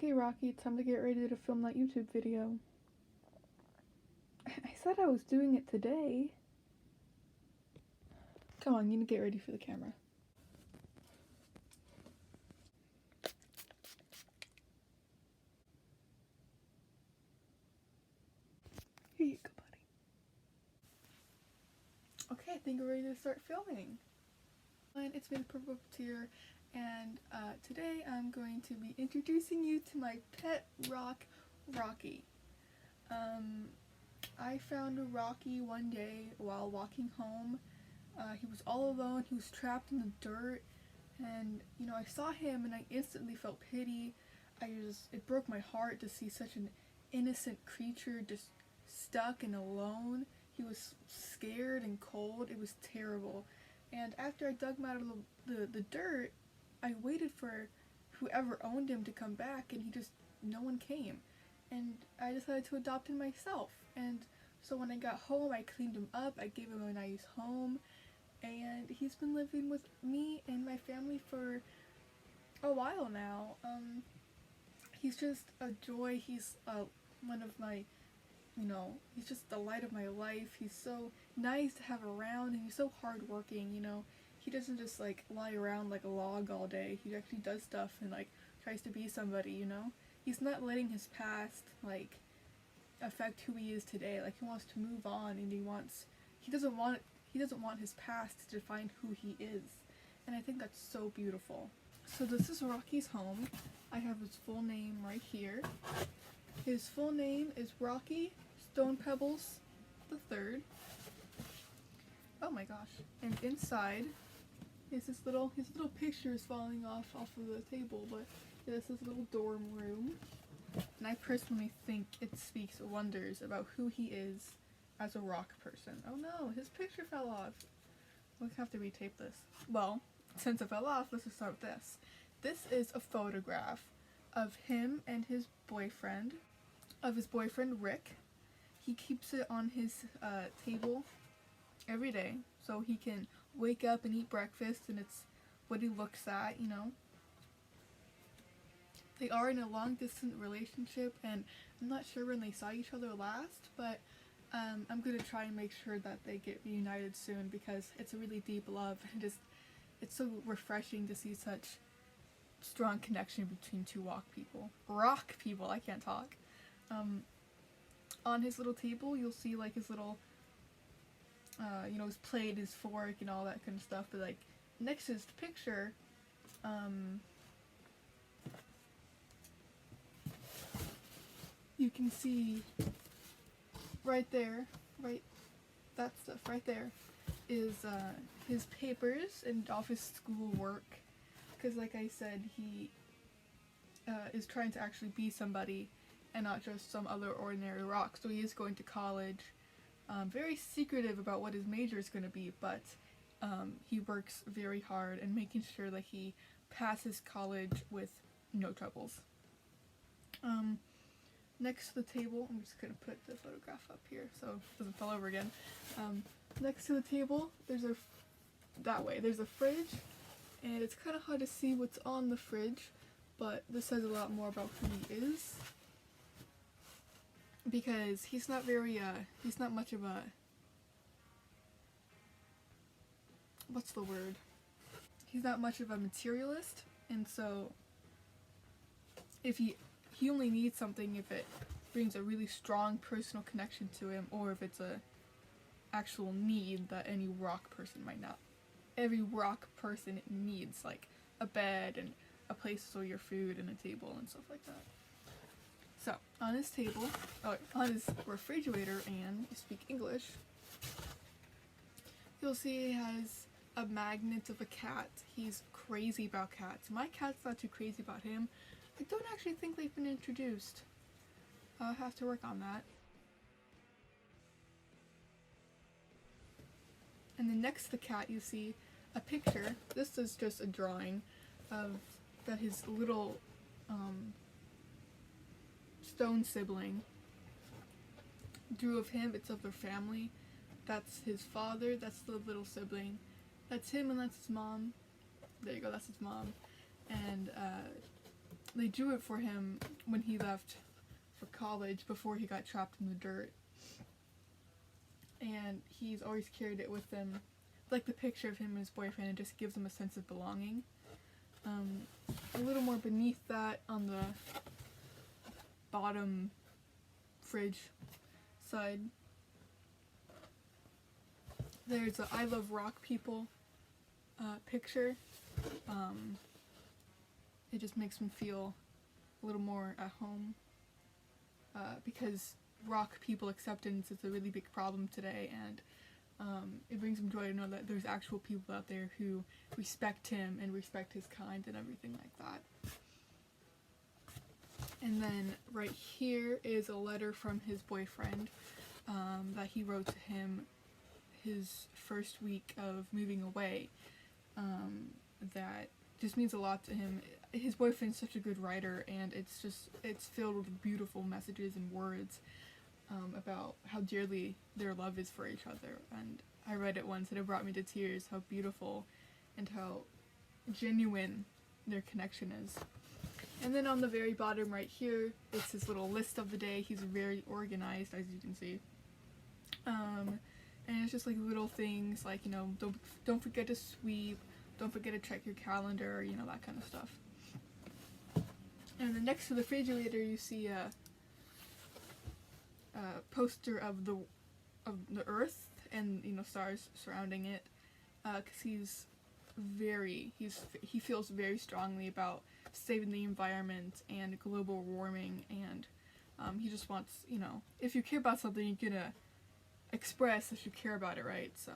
Okay, Rocky, it's time to get ready to film that YouTube video. I said I was doing it today. Come on, you need to get ready for the camera. Here you go, buddy. Okay, I think we're ready to start filming. And it's been Purpleteer, and today I'm going to be introducing you to my pet rock, Rocky. I found Rocky one day while walking home. He was all alone, he was trapped in the dirt, and I saw him and I instantly felt pity. It broke my heart to see such an innocent creature just stuck and alone. He was scared and cold. It was terrible. And after I dug him out of the dirt, I waited for whoever owned him to come back, and no one came. And I decided to adopt him myself. And so when I got home, I cleaned him up, I gave him a nice home, and he's been living with me and my family for a while now. He's just a joy. He's one of my, he's just the light of my life. He's so nice to have around, and he's so hardworking. He doesn't just lie around like a log all day. He actually does stuff and tries to be somebody. He's not letting his past affect who he is today. He wants to move on, and he doesn't want his past to define who he is. And I think that's so beautiful. So this is Rocky's home. I have his full name right here. His full name is Rocky Stone Pebbles III. Oh my gosh. And inside is his little picture is falling off of the table, but this is a little dorm room. And I personally think it speaks wonders about who he is as a rock person. Oh no, his picture fell off. We'll have to retape this. Well, since it fell off, let's just start with this. This is a photograph of him and his boyfriend, Rick. He keeps it on his table every day so he can wake up and eat breakfast, and it's what he looks at. They are in a long-distance relationship, and I'm not sure when they saw each other last, but I'm going to try and make sure that they get reunited soon, because it's a really deep love, and it's so refreshing to see such strong connection between two rock people, I can't talk. On his little table, you'll see his little, his plate, his fork, and all that kind of stuff, but next to his picture, you can see right there, that stuff right there is his papers and all his school work, because like I said, he is trying to actually be somebody and not just some other ordinary rock. So he is going to college, very secretive about what his major is going to be, but he works very hard and making sure that he passes college with no troubles. Next to the table, I'm just going to put the photograph up here so it doesn't fall over again. Next to the table, there's a fridge, and it's kind of hard to see what's on the fridge, but this says a lot more about who he is, because he's not much of a, what's the word? He's not much of a materialist, and so if he only needs something if it brings a really strong personal connection to him, or if it's a actual need that any rock person might not. Every rock person needs a bed and a place to store your food and a table and stuff like that. So on his table, on his refrigerator, and you speak English, you'll see he has a magnet of a cat. He's crazy about cats. My cat's not too crazy about him. I don't actually think they've been introduced. I'll have to work on that. And then next to the cat, you see a picture. This is just a drawing of that his little stone sibling drew of him. It's of their family. That's his father, that's the little sibling. That's him, and that's his mom. There you go, that's his mom. And they drew it for him when he left for college before he got trapped in the dirt. And he's always carried it with him, like the picture of him and his boyfriend. It just gives him a sense of belonging. A little more beneath that, on the bottom fridge side, there's a I Love Rock People picture. It just makes me feel a little more at home, because rock people acceptance is a really big problem today, and it brings him joy to know that there's actual people out there who respect him and respect his kind and everything like that. And then right here is a letter from his boyfriend that he wrote to him his first week of moving away. That just means a lot to him. His boyfriend's such a good writer, and it's filled with beautiful messages and words about how dearly their love is for each other. And I read it once and it brought me to tears, how beautiful and how genuine their connection is. And then on the very bottom right here, it's his little list of the day. He's very organized, as you can see. And it's just like little things like, you know, don't forget to sweep, don't forget to check your calendar, you know, that kind of stuff. And then next to the refrigerator, you see a poster of the Earth and, you know, stars surrounding it, because he feels very strongly about saving the environment and global warming, and he just wants, you know, if you care about something, you're gonna express that you care about it, right? So,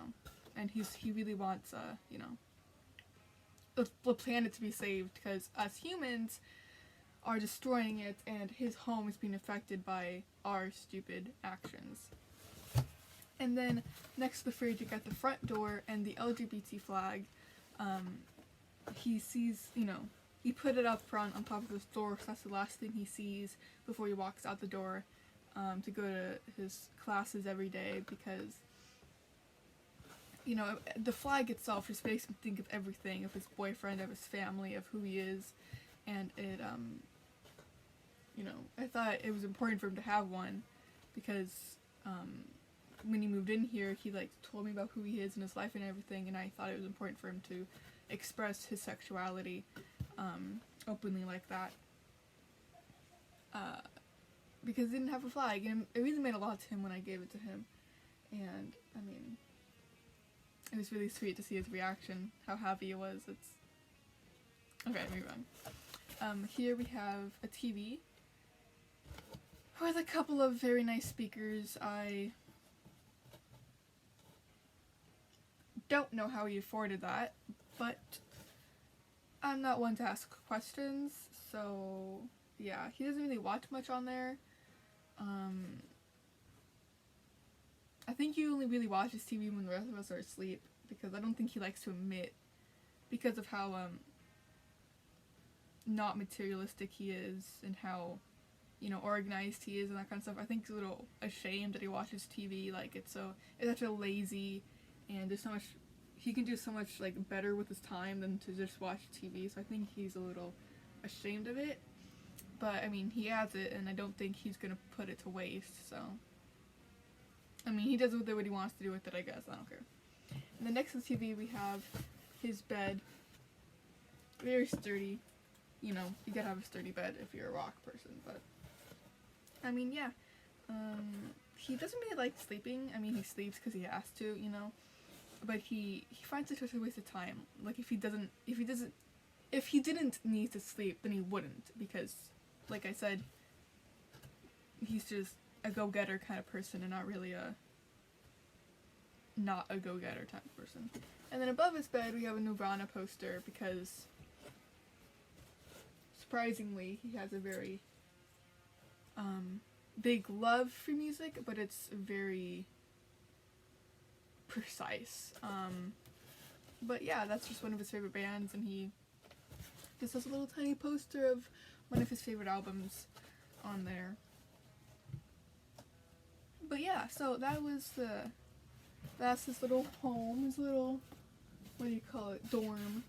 and he really wants, you know, the planet to be saved, because us humans are destroying it, and his home is being affected by our stupid actions. And then next to the fridge, you got the front door and the LGBT flag. He sees, you know, he put it up front on top of his door, because that's the last thing he sees before he walks out the door to go to his classes every day, because, you know, the flag itself just makes him think of everything, of his boyfriend, of his family, of who he is, and it, you know, I thought it was important for him to have one, because when he moved in here, he, like, told me about who he is in his life and everything, and I thought it was important for him to express his sexuality openly like that, because he didn't have a flag, and it really meant a lot to him when I gave it to him. And I mean, it was really sweet to see his reaction, how happy he was. It's okay, move on. Here we have a TV with a couple of very nice speakers. I don't know how he afforded that, but I'm not one to ask questions, so yeah, he doesn't really watch much on there. I think he only really watches TV when the rest of us are asleep, because I don't think he likes to admit, because of how not materialistic he is and how, you know, organized he is and that kind of stuff. I think he's a little ashamed that he watches TV. Like, it's such a lazy, and there's so much, he can do so much, like, better with his time than to just watch TV, so I think he's a little ashamed of it. But, I mean, he has it, and I don't think he's gonna put it to waste, so. I mean, he does with it what he wants to do with it, I guess. I don't care. And then next to the TV, we have his bed. Very sturdy. You know, you gotta have a sturdy bed if you're a rock person, but. I mean, yeah. He doesn't really like sleeping. I mean, he sleeps because he has to, you know. But he finds it such a waste of time. Like, if he didn't need to sleep, then he wouldn't, because, like I said, he's just a go-getter kind of person and not really not a go-getter type of person. And then above his bed, we have a Nirvana poster, because surprisingly, he has a very big love for music, but it's very precise. But yeah, that's just one of his favorite bands, and he just has a little tiny poster of one of his favorite albums on there. But yeah, so that's his little home, his little, what do you call it, dorm.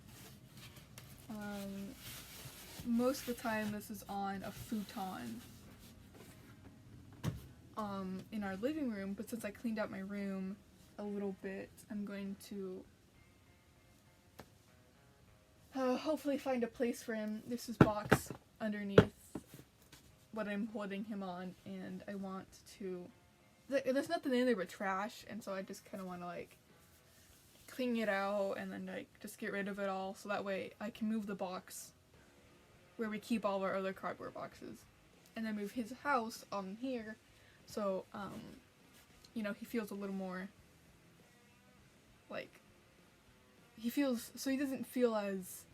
most of the time this is on a futon in our living room, but since I cleaned out my room a little bit, I'm going to hopefully find a place for him. There's this box underneath what I'm holding him on, and I want to... There's nothing in there but trash, and so I just kind of want to, like, clean it out and then, like, just get rid of it all, so that way I can move the box where we keep all of our other cardboard boxes, and then move his house on here, so, you know, he feels a little more, like, so he doesn't feel as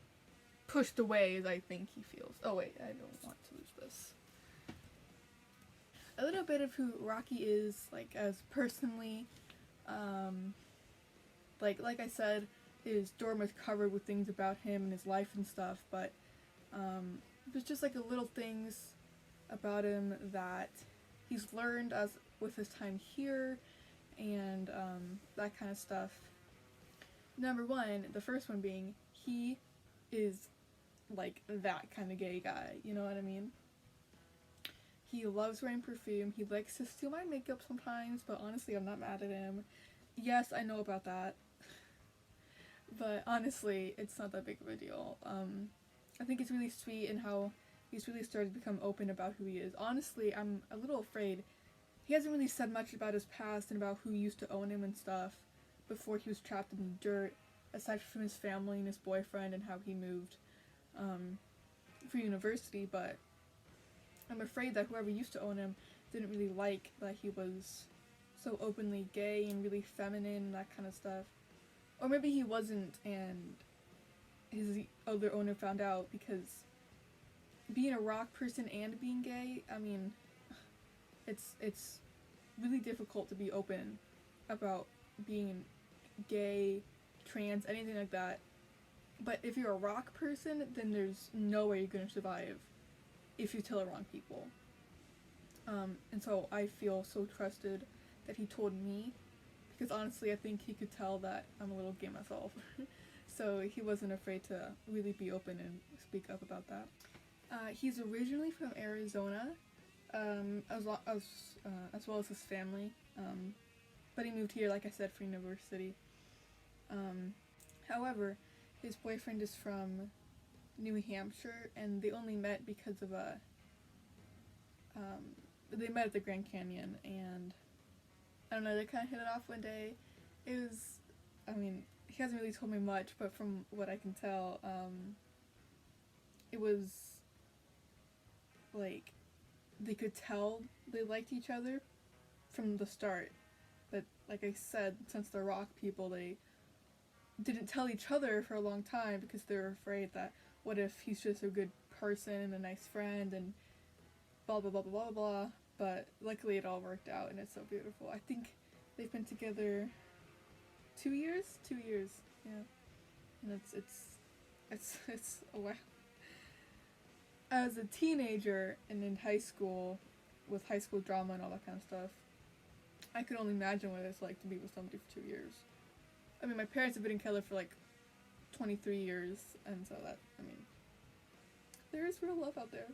pushed away as I think he feels. Oh wait, I don't want to lose this. A little bit of who Rocky is, like, as personally, like I said, his dorm was covered with things about him and his life and stuff, but, there's just, like, little things about him that he's learned with his time here, and, that kind of stuff. Number one, the first one being, he is, like, that kind of gay guy, you know what I mean? He loves wearing perfume, he likes to steal my makeup sometimes, but honestly, I'm not mad at him. Yes, I know about that, but honestly, it's not that big of a deal. I think it's really sweet in how he's really started to become open about who he is. Honestly, I'm a little afraid. He hasn't really said much about his past and about who used to own him and stuff before he was trapped in the dirt, aside from his family and his boyfriend and how he moved for university, but I'm afraid that whoever used to own him didn't really like that he was so openly gay and really feminine and that kind of stuff. Or maybe he wasn't and his other owner found out, because being a rock person and being gay, I mean, it's really difficult to be open about being gay, trans, anything like that. But if you're a rock person, then there's no way you're going to survive if you tell the wrong people. And so I feel so trusted that he told me, because honestly I think he could tell that I'm a little gay myself. So he wasn't afraid to really be open and speak up about that. He's originally from Arizona, as well as his family, but he moved here, like I said, for university. However, his boyfriend is from New Hampshire, and they only met because of they met at the Grand Canyon, and I don't know, they kind of hit it off one day. It was, I mean, he hasn't really told me much, but from what I can tell, it was, like, they could tell they liked each other from the start. But, like I said, since they're rock people, they didn't tell each other for a long time because they were afraid that what if he's just a good person, a nice friend, and blah blah blah blah blah blah. But luckily it all worked out, and it's so beautiful. I think they've been together 2 years? 2 years, yeah. And it's a wow. As a teenager and in high school, with high school drama and all that kind of stuff, I could only imagine what it's like to be with somebody for 2 years. I mean, my parents have been together for like 23 years, and so that, I mean, there is real love out there.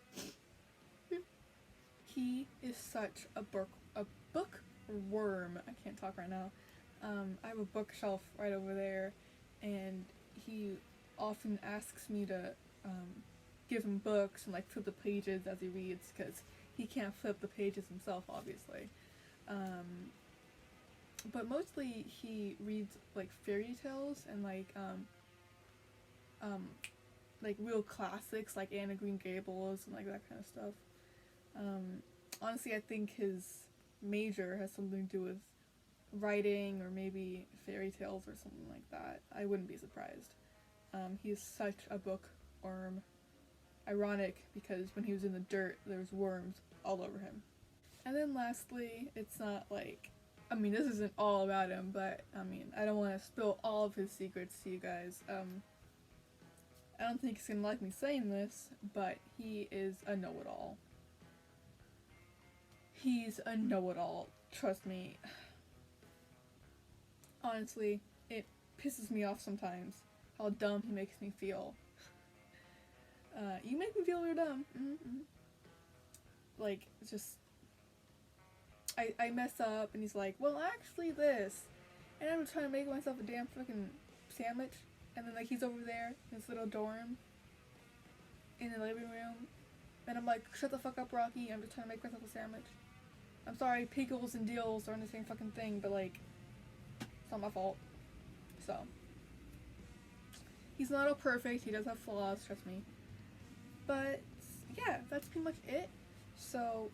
He is such a bookworm. I can't talk right now. I have a bookshelf right over there, and he often asks me to give him books and, like, flip the pages as he reads, because he can't flip the pages himself, obviously. But mostly he reads, like, fairy tales and, like real classics like Anne of Green Gables and, like, that kind of stuff. Honestly, I think his major has something to do with writing or maybe fairy tales or something like that. I wouldn't be surprised. He's such a bookworm. Ironic, because when he was in the dirt, there was worms all over him. And then lastly, it's not like, I mean, this isn't all about him, but, I mean, I don't want to spill all of his secrets to you guys. I don't think he's gonna like me saying this, but he is a know-it-all. He's a know-it-all, trust me. Honestly, it pisses me off sometimes how dumb he makes me feel. You make me feel real dumb. Mm-hmm. Like, it's just, I mess up, and he's like, well, actually this. And I'm trying to make myself a damn fucking sandwich, and then, like, he's over there in his little dorm in the living room, and I'm like, shut the fuck up, Rocky, I'm just trying to make myself a sandwich. I'm sorry, pickles and dills aren't the same fucking thing, but, like, it's not my fault. So, he's not all perfect, he does have flaws, trust me. But, yeah, that's pretty much it. So,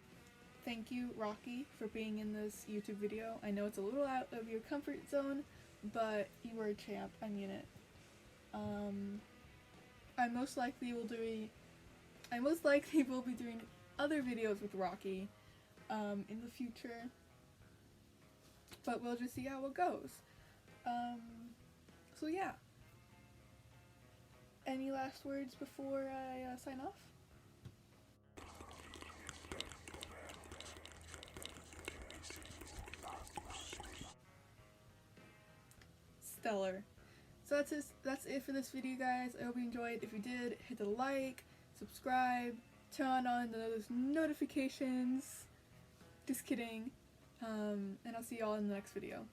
thank you, Rocky, for being in this YouTube video. I know it's a little out of your comfort zone, but you were a champ, I mean it. I most likely will be doing other videos with Rocky, in the future. But we'll just see how it goes. So yeah. Any last words before I sign off? Stellar. So that's it for this video, guys. I hope you enjoyed. If you did, hit the like, subscribe, turn on those notifications. Just kidding. And I'll see y'all in the next video.